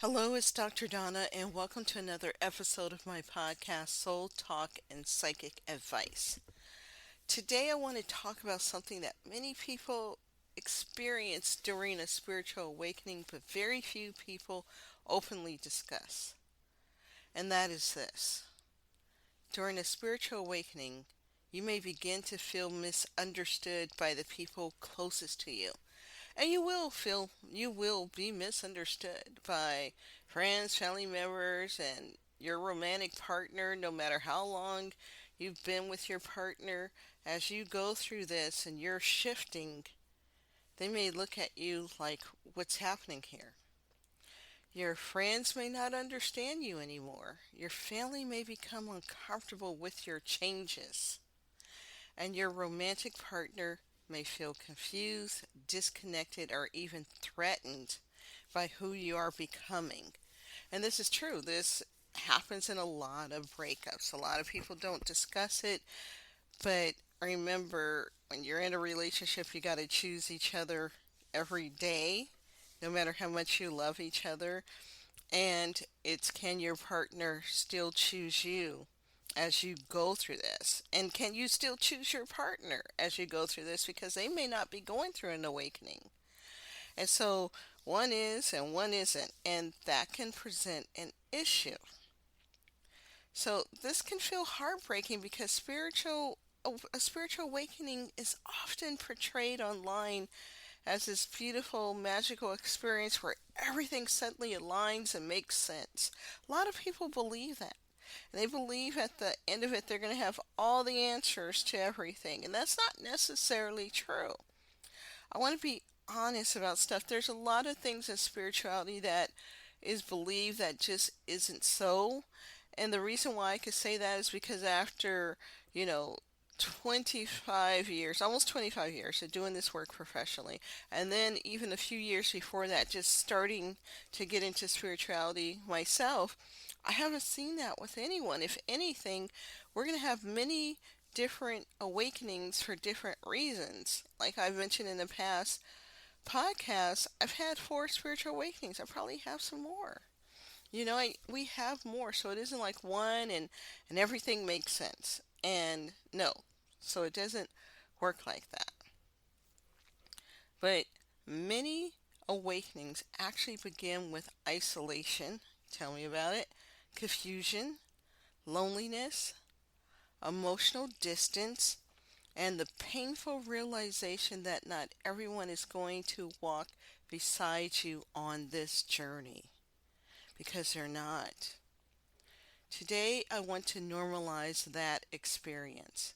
Hello, it's Dr. Donna, and welcome to another episode of my podcast, Soul Talk and Psychic Advice. Today, I want to talk about something that many people experience during a spiritual awakening, but very few people openly discuss. And that is this: during a spiritual awakening, you may begin to feel misunderstood by the people closest to you. And you will be misunderstood by friends, family members, and your romantic partner, no matter how long you've been with your partner. As you go through this and you're shifting, they may look at you like, what's happening here? Your friends may not understand you anymore. Your family may become uncomfortable with your changes. And your romantic partner may feel confused, disconnected, or even threatened by who you are becoming. And this is true. This happens in a lot of breakups. A lot of people don't discuss it, but remember, when you're in a relationship, you got to choose each other every day, no matter how much you love each other. And it's, can your partner still choose you as you go through this? And can you still choose your partner as you go through this? Because they may not be going through an awakening. And so one is and one isn't. And that can present an issue. So this can feel heartbreaking because a spiritual awakening is often portrayed online as this beautiful, magical experience where everything suddenly aligns and makes sense. A lot of people believe that. And they believe at the end of it they're going to have all the answers to everything. And that's not necessarily true. I want to be honest about stuff. There's a lot of things in spirituality that is believed that just isn't so. And the reason why I could say that is because after, you know, 25 years, almost 25 years of doing this work professionally, and then even a few years before that, just starting to get into spirituality myself, I haven't seen that with anyone. If anything, we're going to have many different awakenings for different reasons. Like I've mentioned in the past podcasts, I've had 4 spiritual awakenings. I probably have some more. We have more, so it isn't like one and everything makes sense. And no, so it doesn't work like that. But many awakenings actually begin with isolation. Tell me about it. Confusion, loneliness, emotional distance, and the painful realization that not everyone is going to walk beside you on this journey, because they're not. Today, I want to normalize that experience.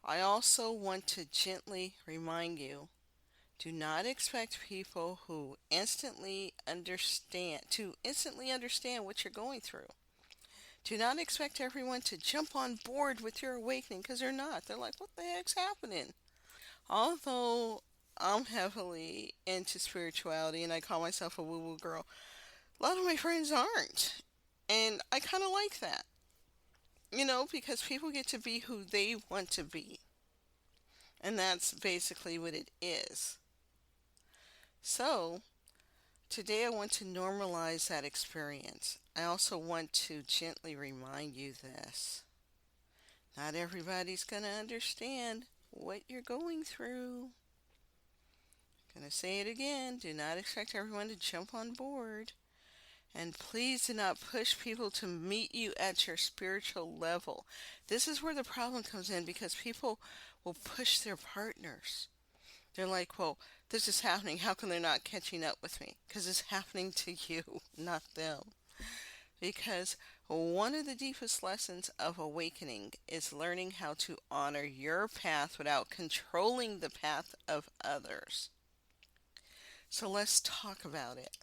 I also want to gently remind you, do not expect people to instantly understand what you're going through. Do not expect everyone to jump on board with your awakening, because they're not. They're like, what the heck's happening? Although I'm heavily into spirituality and I call myself a woo woo girl, a lot of my friends aren't. And I kind of like that, because people get to be who they want to be. And that's basically what it is. So, today I want to normalize that experience. I also want to gently remind you this. Not everybody's going to understand what you're going through. I'm going to say it again. Do not expect everyone to jump on board. And please do not push people to meet you at your spiritual level. This is where the problem comes in, because people will push their partners. They're like, well, this is happening. How come they're not catching up with me? Because it's happening to you, not them. Because one of the deepest lessons of awakening is learning how to honor your path without controlling the path of others. So let's talk about it.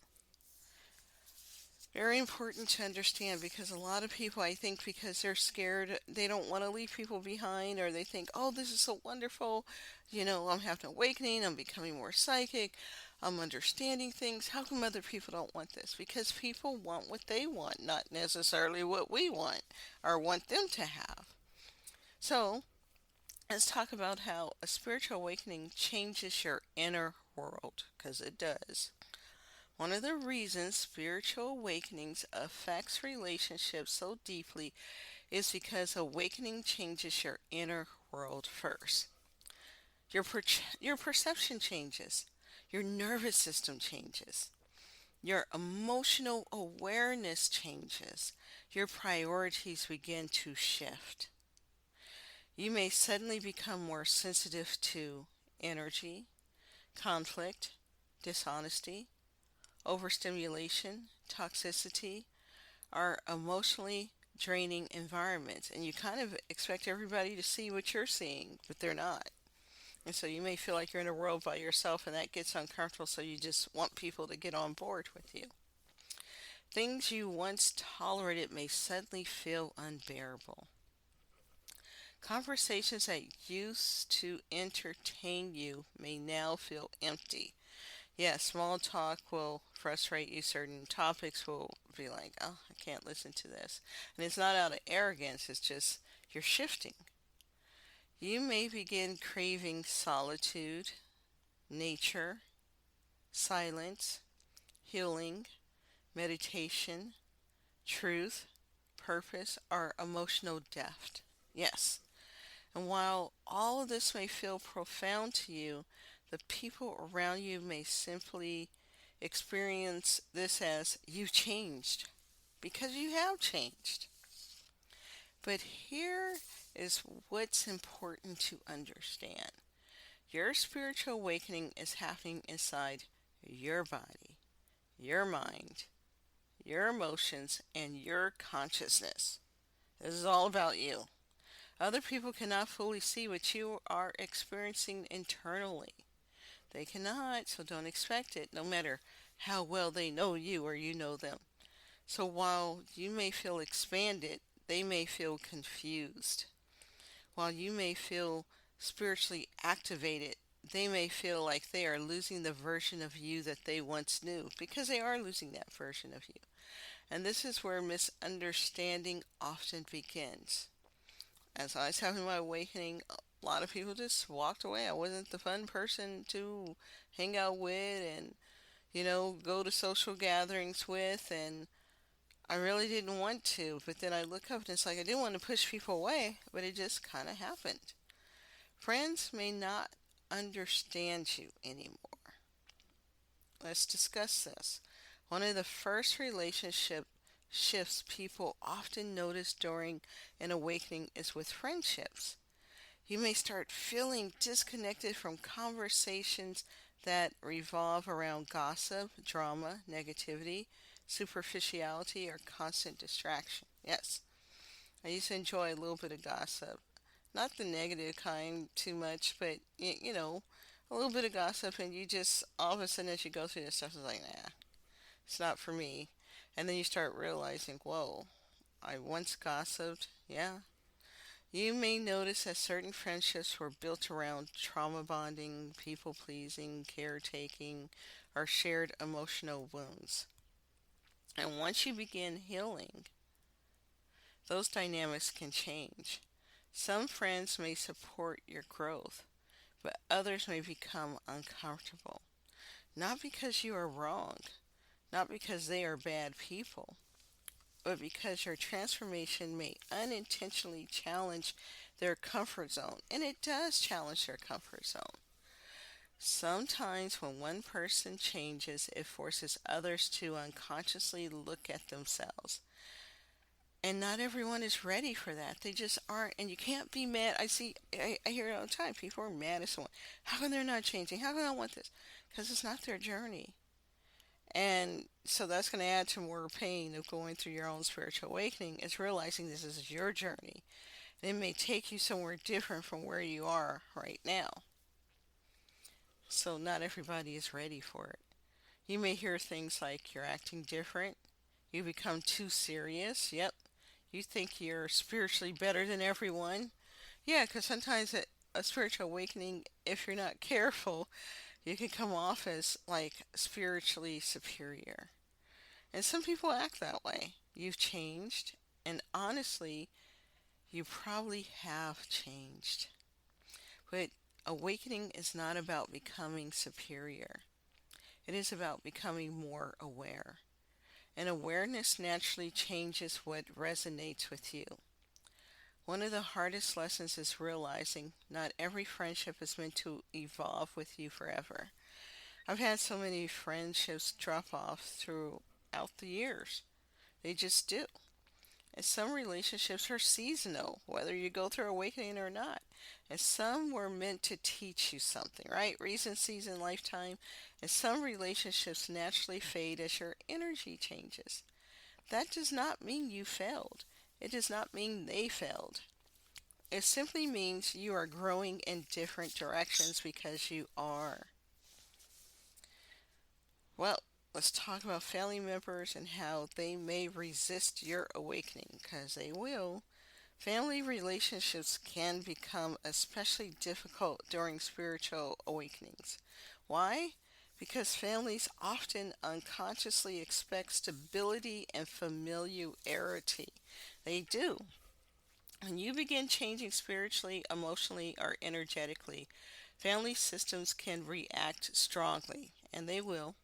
Very important to understand, because a lot of people, I think, because they're scared, they don't want to leave people behind, or they think, oh, this is so wonderful. I'm having an awakening. I'm becoming more psychic. I'm understanding things. How come other people don't want this? Because people want what they want, not necessarily what we want or want them to have. So let's talk about how a spiritual awakening changes your inner world, because it does. One of the reasons spiritual awakenings affects relationships so deeply is because awakening changes your inner world first. Your perception changes. Your nervous system changes. Your emotional awareness changes. Your priorities begin to shift. You may suddenly become more sensitive to energy, conflict, dishonesty, overstimulation, toxicity, or emotionally draining environments. And you kind of expect everybody to see what you're seeing, but they're not. And so you may feel like you're in a world by yourself, and that gets uncomfortable, so you just want people to get on board with you. Things you once tolerated may suddenly feel unbearable. Conversations that used to entertain you may now feel empty. Yeah, small talk will frustrate you. Certain topics will be like, oh, I can't listen to this. And it's not out of arrogance, it's just you're shifting. You may begin craving solitude, nature, silence, healing, meditation, truth, purpose, or emotional depth. Yes. And while all of this may feel profound to you, the people around you may simply experience this as you've changed because you have changed. But here is what's important to understand. Your spiritual awakening is happening inside your body, your mind, your emotions, and your consciousness. This is all about you. Other people cannot fully see what you are experiencing internally. They cannot, so don't expect it, no matter how well they know you or you know them. So while you may feel expanded, they may feel confused. While you may feel spiritually activated, they may feel like they are losing the version of you that they once knew, because they are losing that version of you. And this is where misunderstanding often begins. As I was having my awakening, a lot of people just walked away. I wasn't the fun person to hang out with and, go to social gatherings with, and I really didn't want to. But then I look up and it's like I didn't want to push people away, but it just kind of happened. Friends may not understand you anymore. Let's discuss this. One of the first relationship shifts people often notice during an awakening is with friendships. You may start feeling disconnected from conversations that revolve around gossip, drama, negativity, superficiality, or constant distraction. Yes, I used to enjoy a little bit of gossip. Not the negative kind too much, but a little bit of gossip, and you just all of a sudden as you go through this stuff, it's like, nah, it's not for me. And then you start realizing, whoa, I once gossiped. Yeah. You may notice that certain friendships were built around trauma bonding, people pleasing, caretaking, or shared emotional wounds. And once you begin healing, those dynamics can change. Some friends may support your growth, but others may become uncomfortable. Not because you are wrong, not because they are bad people, but because your transformation may unintentionally challenge their comfort zone. And it does challenge their comfort zone. Sometimes when one person changes, it forces others to unconsciously look at themselves. And not everyone is ready for that. They just aren't. And you can't be mad. I hear it all the time. People are mad at someone. How come they're not changing? How come I want this? Because it's not their journey. And so that's going to add to more pain of going through your own spiritual awakening, is realizing this is your journey. And it may take you somewhere different from where you are right now. So not everybody is ready for it. You may hear things like you're acting different, you become too serious. Yep. You think you're spiritually better than everyone. Yeah, because sometimes a spiritual awakening, if you're not careful, you can come off as like spiritually superior. And some people act that way. You've changed, and honestly, you probably have changed. But awakening is not about becoming superior. It is about becoming more aware. And awareness naturally changes what resonates with you. One of the hardest lessons is realizing not every friendship is meant to evolve with you forever. I've had so many friendships drop off throughout the years. They just do. And some relationships are seasonal, whether you go through awakening or not. And some were meant to teach you something, right? Reason, season, lifetime. And some relationships naturally fade as your energy changes. That does not mean you failed. It does not mean they failed. It simply means you are growing in different directions because you are. Well, let's talk about family members and how they may resist your awakening, because they will. Family relationships can become especially difficult during spiritual awakenings. Why? Because families often unconsciously expect stability and familiarity. They do. When you begin changing spiritually, emotionally, or energetically, family systems can react strongly, and they will,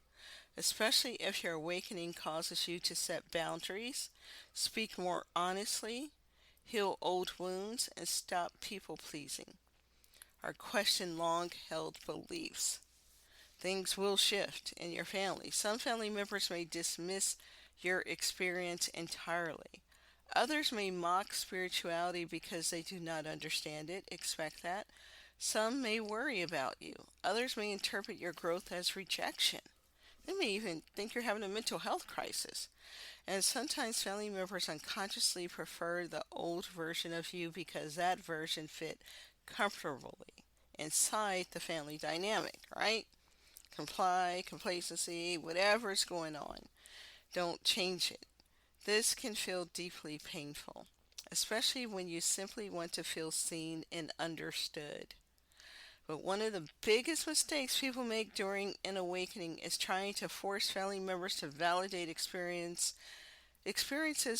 especially if your awakening causes you to set boundaries, speak more honestly, heal old wounds, and stop people pleasing, or question long held beliefs. Things will shift in your family. Some family members may dismiss your experience entirely. Others may mock spirituality because they do not understand it. Expect that. Some may worry about you. Others may interpret your growth as rejection. They may even think you're having a mental health crisis. And sometimes family members unconsciously prefer the old version of you because that version fit comfortably inside the family dynamic, right? Comply, complacency, whatever's going on. Don't change it. This can feel deeply painful, especially when you simply want to feel seen and understood. But one of the biggest mistakes people make during an awakening is trying to force family members to validate experiences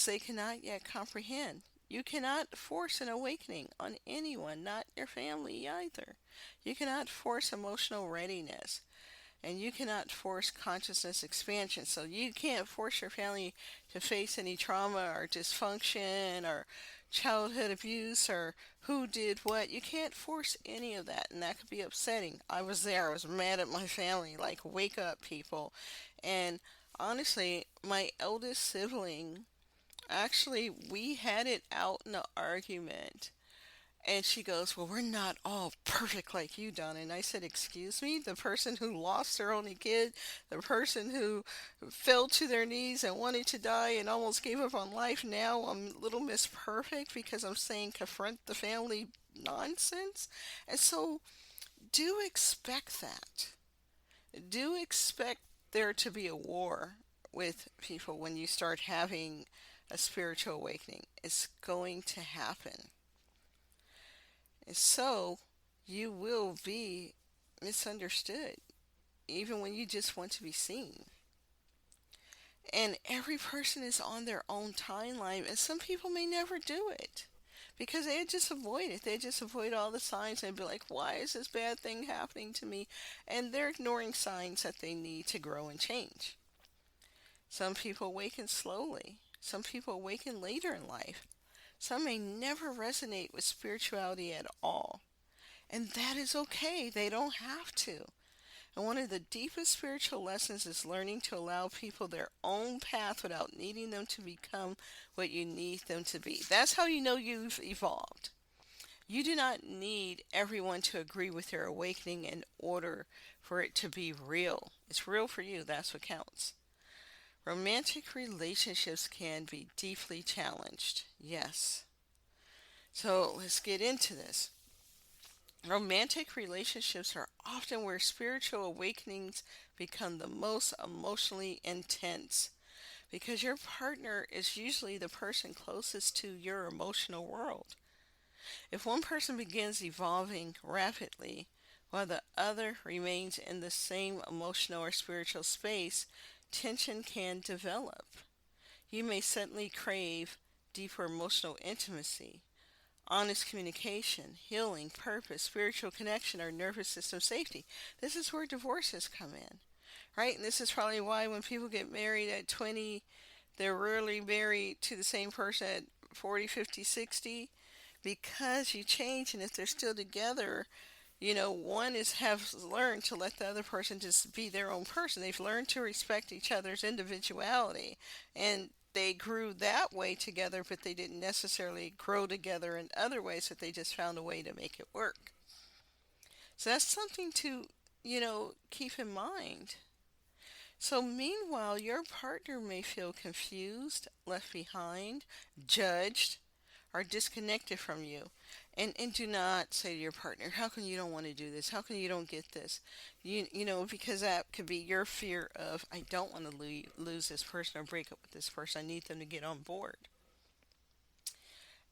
they cannot yet comprehend. You cannot force an awakening on anyone, not your family either. You cannot force emotional readiness, and you cannot force consciousness expansion. So you can't force your family to face any trauma or dysfunction or childhood abuse or who did what. You can't force any of that, and that could be upsetting. I was there. I was mad at my family. Like, wake up, people. And honestly, my eldest sibling, actually, we had it out in an argument, and she goes, "Well, we're not all perfect like you, Donna." And I said, "Excuse me? The person who lost their only kid, the person who fell to their knees and wanted to die and almost gave up on life, now I'm Little Miss Perfect because I'm saying confront the family nonsense?" And so do expect that. Do expect there to be a war with people when you start having a spiritual awakening. It's going to happen. And so you will be misunderstood, even when you just want to be seen. And every person is on their own timeline, and some people may never do it because they just avoid it. They just avoid all the signs and be like, why is this bad thing happening to me? And they're ignoring signs that they need to grow and change. Some people awaken slowly, some people awaken later in life. Some may never resonate with spirituality at all. And that is okay. They don't have to. And one of the deepest spiritual lessons is learning to allow people their own path without needing them to become what you need them to be. That's how you know you've evolved. You do not need everyone to agree with your awakening in order for it to be real. It's real for you. That's what counts. Romantic relationships can be deeply challenged. Yes. So let's get into this. Romantic relationships are often where spiritual awakenings become the most emotionally intense because your partner is usually the person closest to your emotional world. If one person begins evolving rapidly while the other remains in the same emotional or spiritual space, tension can develop. You may suddenly crave deeper emotional intimacy, honest communication, healing, purpose, spiritual connection, or nervous system safety. This is where divorces come in. right? And this is probably why when people get married at 20, they're rarely married to the same person at 40, 50, 60, because you change. And if they're still together, one is have learned to let the other person just be their own person. They've learned to respect each other's individuality, and they grew that way together, but they didn't necessarily grow together in other ways, that they just found a way to make it work. So that's something to, keep in mind. So meanwhile, your partner may feel confused, left behind, judged, are disconnected from you. And do not say to your partner, how come you don't want to do this? How come you don't get this? Because that could be your fear of, I don't want to lose this person or break up with this person. I need them to get on board.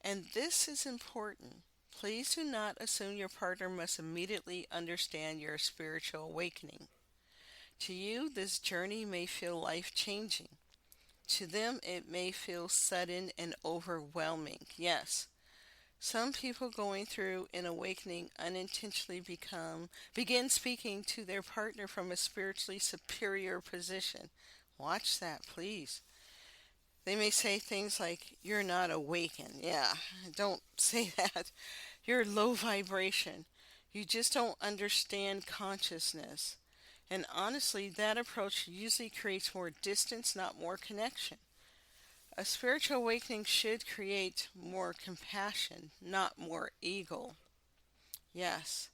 And this is important. Please do not assume your partner must immediately understand your spiritual awakening. To you, this journey may feel life changing. To them, it may feel sudden and overwhelming. Yes, some people going through an awakening unintentionally begin speaking to their partner from a spiritually superior position. Watch that, please. They may say things like, "You're not awakened." Yeah, don't say that. You're low vibration. You just don't understand consciousness. And honestly, that approach usually creates more distance, not more connection. A spiritual awakening should create more compassion, not more ego. Yes,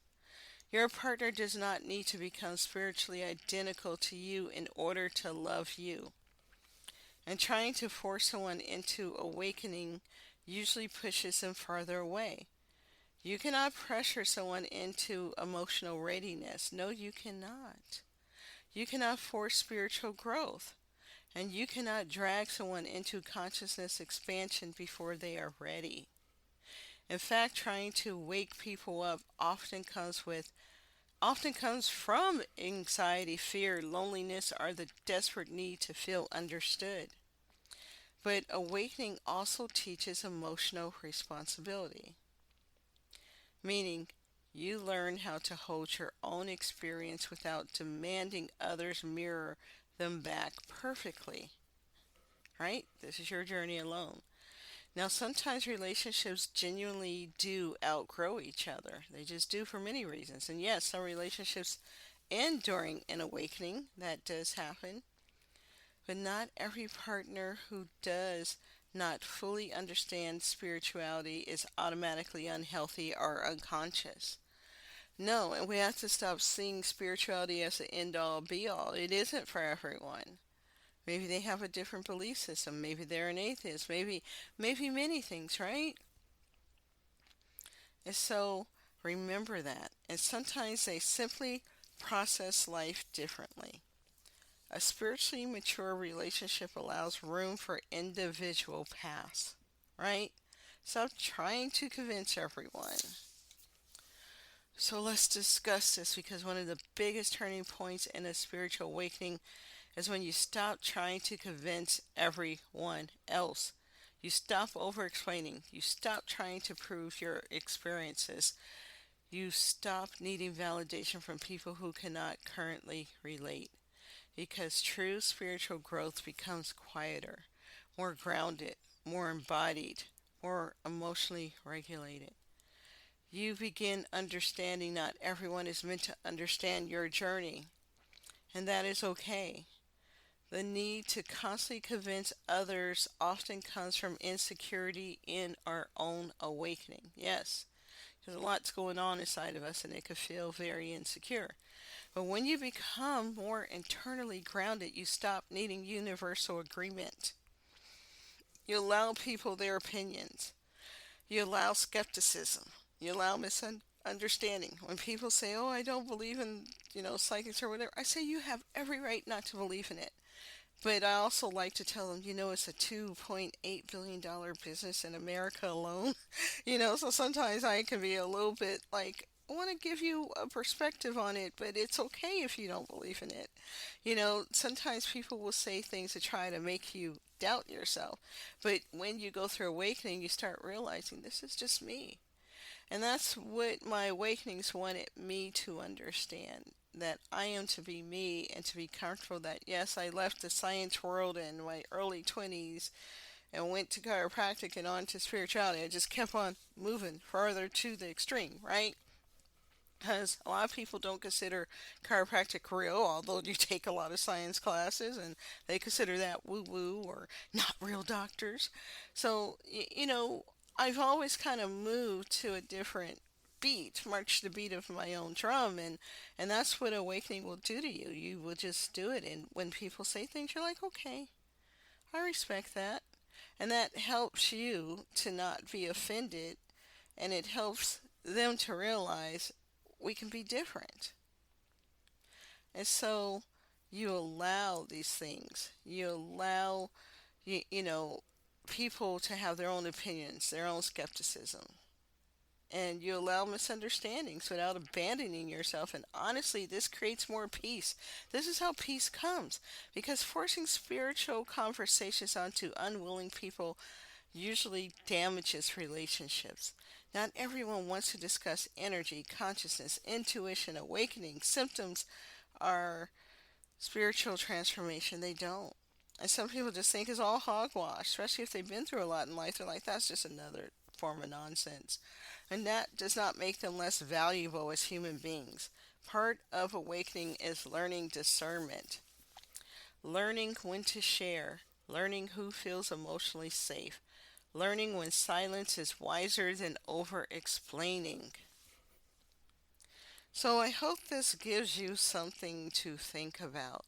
your partner does not need to become spiritually identical to you in order to love you. And trying to force someone into awakening usually pushes them farther away. You cannot pressure someone into emotional readiness. No, you cannot. You cannot force spiritual growth. And you cannot drag someone into consciousness expansion before they are ready. In fact, trying to wake people up often comes from anxiety, fear, loneliness, or the desperate need to feel understood. But awakening also teaches emotional responsibility, meaning you learn how to hold your own experience without demanding others mirror them back perfectly. Right? This is your journey alone. Now, sometimes relationships genuinely do outgrow each other. They just do, for many reasons. And yes, some relationships end during an awakening. That does happen. But not every partner who does not fully understand spirituality is automatically unhealthy or unconscious. No, and we have to stop seeing spirituality as the end all be all. It isn't for everyone. Maybe they have a different belief system. Maybe they're an atheist. Maybe many things, right? And so remember that. And sometimes they simply process life differently. A spiritually mature relationship allows room for individual paths, right? Stop trying to convince everyone. So let's discuss this, because one of the biggest turning points in a spiritual awakening is when you stop trying to convince everyone else. You stop over explaining. You stop trying to prove your experiences. You stop needing validation from people who cannot currently relate. Because true spiritual growth becomes quieter, more grounded, more embodied, more emotionally regulated. You begin understanding not everyone is meant to understand your journey, and that is okay. The need to constantly convince others often comes from insecurity in our own awakening. Yes, there's a lot's going on inside of us, and it could feel very insecure. But when you become more internally grounded, you stop needing universal agreement. You allow people their opinions. You allow skepticism. You allow misunderstanding. When people say, "Oh, I don't believe in, psychics or whatever," I say you have every right not to believe in it. But I also like to tell them, it's a $2.8 billion business in America alone. So sometimes I can be a little bit like, I want to give you a perspective on it, but it's okay if you don't believe in it. Sometimes people will say things to try to make you doubt yourself. But when you go through awakening, you start realizing this is just me. And that's what my awakenings wanted me to understand. that I am to be me and to be comfortable that yes, I left the science world in my early 20s and went to chiropractic and on to spirituality. I just kept on moving further to the extreme, right? Because a lot of people don't consider chiropractic real, although you take a lot of science classes and they consider that woo woo or not real doctors. So, I've always kind of moved to a different beat, march the beat of my own drum, and that's what awakening will do to you. You will just do it, and when people say things, you're like, okay, I respect that. And that helps you to not be offended, and it helps them to realize we can be different. And so you allow these things. You allow, you know, people to have their own opinions, their own skepticism. And you allow misunderstandings without abandoning yourself. And honestly, this creates more peace. This is how peace comes. Because forcing spiritual conversations onto unwilling people usually damages relationships. Not everyone wants to discuss energy, consciousness, intuition, awakening, symptoms, or spiritual transformation. They don't. And some people just think it's all hogwash, especially if they've been through a lot in life. They're like, that's just another form of nonsense. And that does not make them less valuable as human beings. Part of awakening is learning discernment, learning when to share, learning who feels emotionally safe, learning when silence is wiser than over explaining. So I hope this gives you something to think about.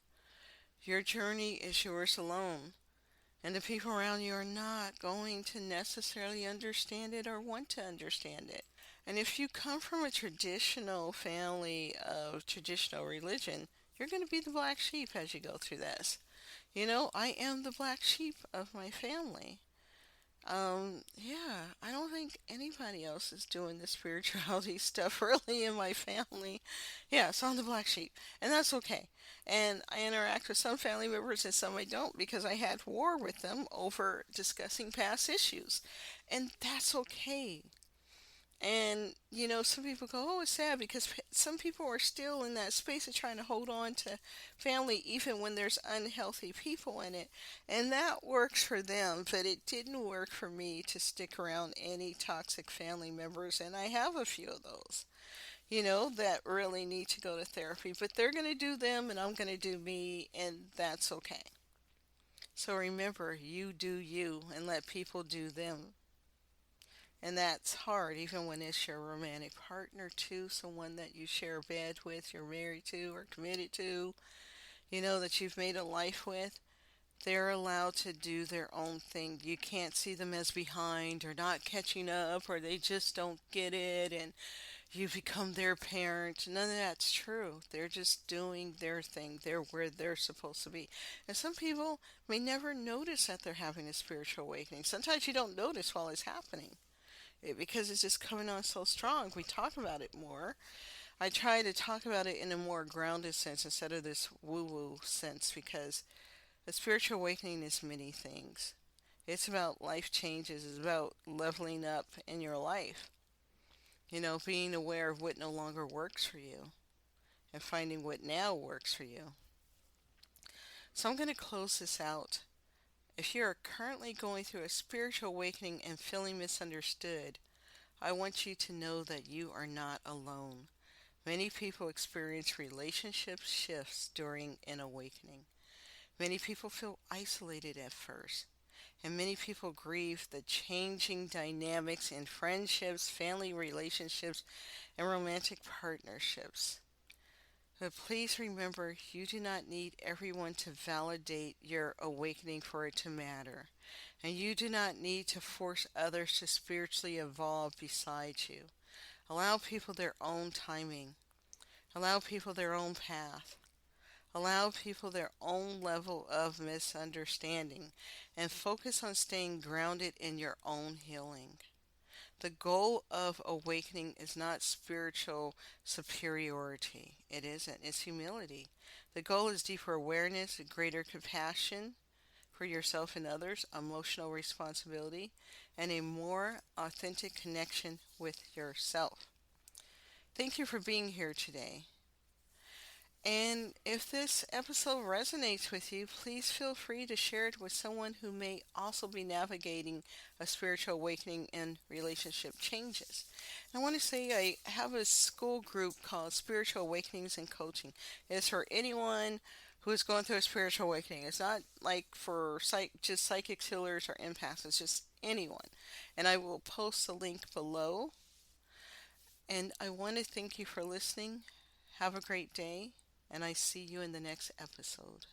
Your journey is yours alone, and the people around you are not going to necessarily understand it or want to understand it. And if you come from a traditional family of traditional religion, you're going to be the black sheep as you go through this. I am the black sheep of my family. Yeah, I don't think anybody else is doing the spirituality stuff really in my family. Yeah, so I'm the black sheep, and that's okay. And I interact with some family members and some I don't because I had war with them over discussing past issues, and that's okay. And some people go, "Oh, it's sad," because some people are still in that space of trying to hold on to family even when there's unhealthy people in it. And that works for them, but it didn't work for me to stick around any toxic family members. And I have a few of those, that really need to go to therapy. But they're going to do them, and I'm going to do me, and that's okay. So remember, you do you, and let people do them. And that's hard, even when it's your romantic partner, too, someone that you share a bed with, you're married to, or committed to, that you've made a life with. They're allowed to do their own thing. You can't see them as behind or not catching up, or they just don't get it, and you become their parent. None of that's true. They're just doing their thing. They're where they're supposed to be. And some people may never notice that they're having a spiritual awakening. Sometimes you don't notice while it's happening because it's just coming on so strong. We talk about it more. I try to talk about it in a more grounded sense instead of this woo woo sense because a spiritual awakening is many things. It's about life changes, it's about leveling up in your life. Being aware of what no longer works for you and finding what now works for you. So I'm going to close this out. If you're currently going through a spiritual awakening and feeling misunderstood, I want you to know that you are not alone. Many people experience relationship shifts during an awakening. Many people feel isolated at first, and many people grieve the changing dynamics in friendships, family relationships, and romantic partnerships. But please remember, you do not need everyone to validate your awakening for it to matter. And you do not need to force others to spiritually evolve beside you. Allow people their own timing. Allow people their own path. Allow people their own level of misunderstanding. And focus on staying grounded in your own healing. The goal of awakening is not spiritual superiority. It isn't. It's humility. The goal is deeper awareness, greater compassion for yourself and others, emotional responsibility, and a more authentic connection with yourself. Thank you for being here today. And if this episode resonates with you, please feel free to share it with someone who may also be navigating a spiritual awakening and relationship changes. I want to say I have a school group called Spiritual Awakenings and Coaching. It's for anyone who is going through a spiritual awakening. It's not like for just psychic healers or empaths, it's just anyone. And I will post the link below. And I want to thank you for listening. Have a great day, and I see you in the next episode.